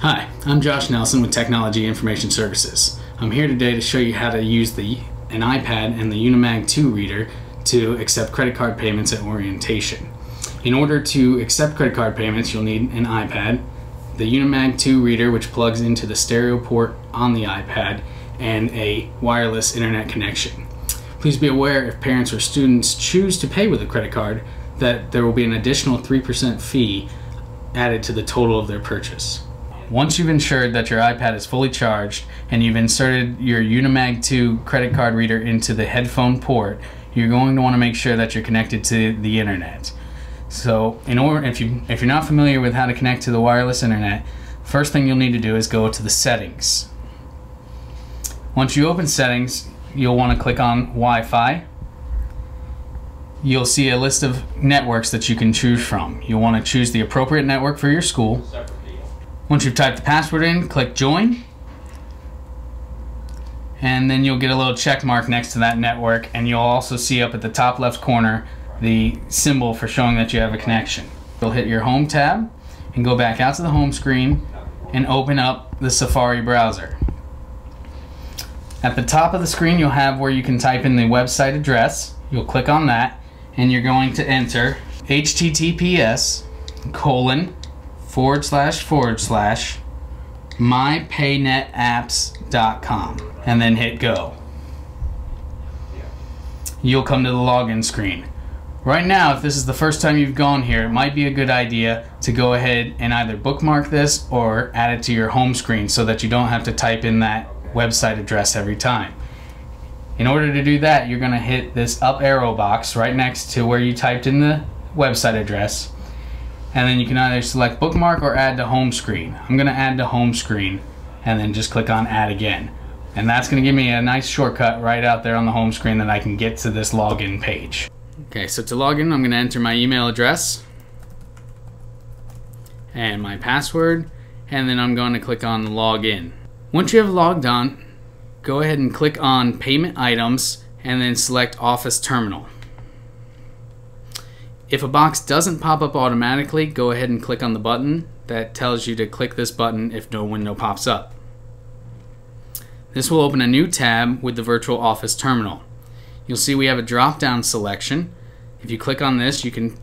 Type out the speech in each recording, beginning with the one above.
Hi, I'm Josh Nelson with Technology Information Services. I'm here today to show you how to use an iPad and the Unimag 2 reader to accept credit card payments at orientation. In order to accept credit card payments, you'll need an iPad, the Unimag 2 reader, which plugs into the stereo port on the iPad, and a wireless internet connection. Please be aware, if parents or students choose to pay with a credit card, that there will be an additional 3% fee added to the total of their purchase. Once you've ensured that your iPad is fully charged and you've inserted your Unimag 2 credit card reader into the headphone port, you're going to want to make sure that you're connected to the internet. So if you're not familiar with how to connect to the wireless internet, first thing you'll need to do is go to the settings. Once you open settings, you'll want to click on Wi-Fi. You'll see a list of networks that you can choose from. You'll want to choose the appropriate network for your school. Once you've typed the password in, click join, and then you'll get a little check mark next to that network, and you'll also see up at the top left corner the symbol for showing that you have a connection. You'll hit your home tab and go back out to the home screen and open up the Safari browser. At the top of the screen you'll have where you can type in the website address. You'll click on that and you're going to enter https://mypaynetapps.com and then hit go. You'll come to the login screen. Right now, if this is the first time you've gone here, it might be a good idea to go ahead and either bookmark this or add it to your home screen so that you don't have to type in that website address every time. In order to do that, you're going to hit this up arrow box right next to where you typed in the website address, and then you can either select bookmark or add to home screen. I'm going to add to home screen and then just click on add again, and that's going to give me a nice shortcut right out there on the home screen that I can get to this login page. Okay, so to log in, I'm going to enter my email address and my password, and then I'm going to click on login. Once you have logged on, go ahead and click on payment items and then select Office Terminal. If a box doesn't pop up automatically, go ahead and click on the button that tells you to click this button if no window pops up. This will open a new tab with the Virtual Office Terminal. You'll see we have a drop-down selection. If you click on this, you can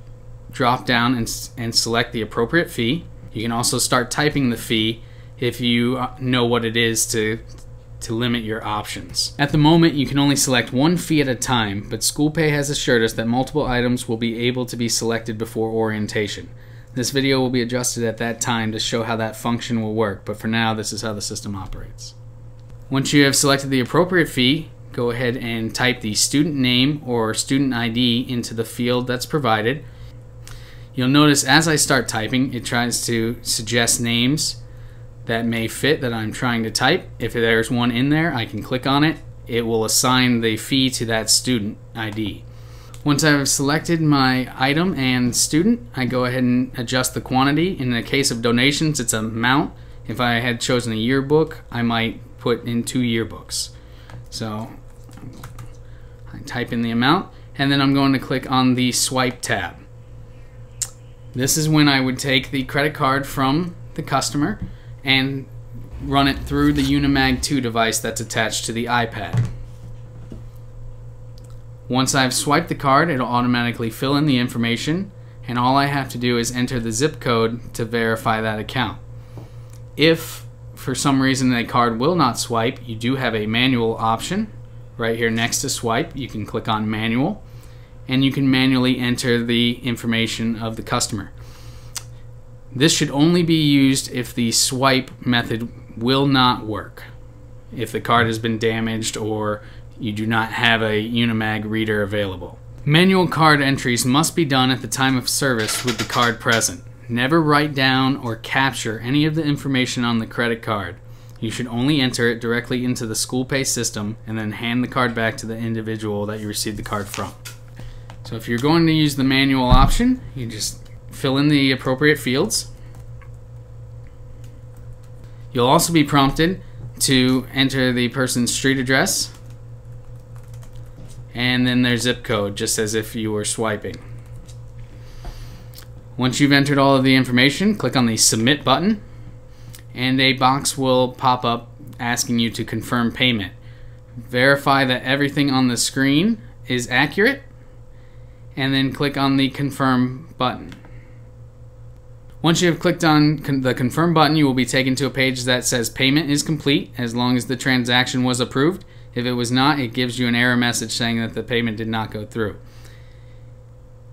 drop down and select the appropriate fee. You can also start typing the fee if you know what it is to limit your options. At the moment, you can only select one fee at a time, but SchoolPay has assured us that multiple items will be able to be selected before orientation. This video will be adjusted at that time to show how that function will work, but for now, this is how the system operates. Once you have selected the appropriate fee, go ahead and type the student name or student ID into the field that's provided. You'll notice as I start typing, it tries to suggest names that may fit that I'm trying to type. If there's one in there, I can click on it. It will assign the fee to that student ID. Once I've selected my item and student, I go ahead and adjust the quantity. In the case of donations, it's an amount. If I had chosen a yearbook, I might put in 2 yearbooks. So I type in the amount, and then I'm going to click on the swipe tab. This is when I would take the credit card from the customer and run it through the Unimag 2 device that's attached to the iPad. Once I've swiped the card, it'll automatically fill in the information, and all I have to do is enter the zip code to verify that account. If for some reason the card will not swipe, you do have a manual option right here next to swipe. You can click on manual, and you can manually enter the information of the customer. This should only be used if the swipe method will not work. If the card has been damaged or you do not have a Unimag reader available. Manual card entries must be done at the time of service with the card present. Never write down or capture any of the information on the credit card. You should only enter it directly into the SchoolPay system and then hand the card back to the individual that you received the card from. So if you're going to use the manual option, you just fill in the appropriate fields. You'll also be prompted to enter the person's street address and then their zip code, just as if you were swiping. Once you've entered all of the information, click on the Submit button, and a box will pop up asking you to confirm payment. Verify that everything on the screen is accurate, and then click on the confirm button. Once you have clicked on the confirm button, you will be taken to a page that says payment is complete as long as the transaction was approved. If it was not, it gives you an error message saying that the payment did not go through.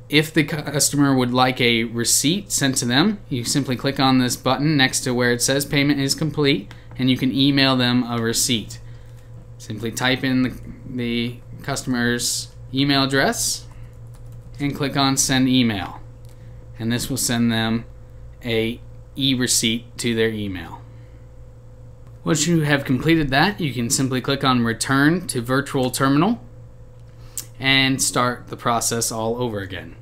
If the customer would like a receipt sent to them, you simply click on this button next to where it says payment is complete, and you can email them a receipt. Simply type in the customer's email address and click on send email, and this will send them a e-receipt to their email. Once you have completed that, you can simply click on return to virtual terminal and start the process all over again.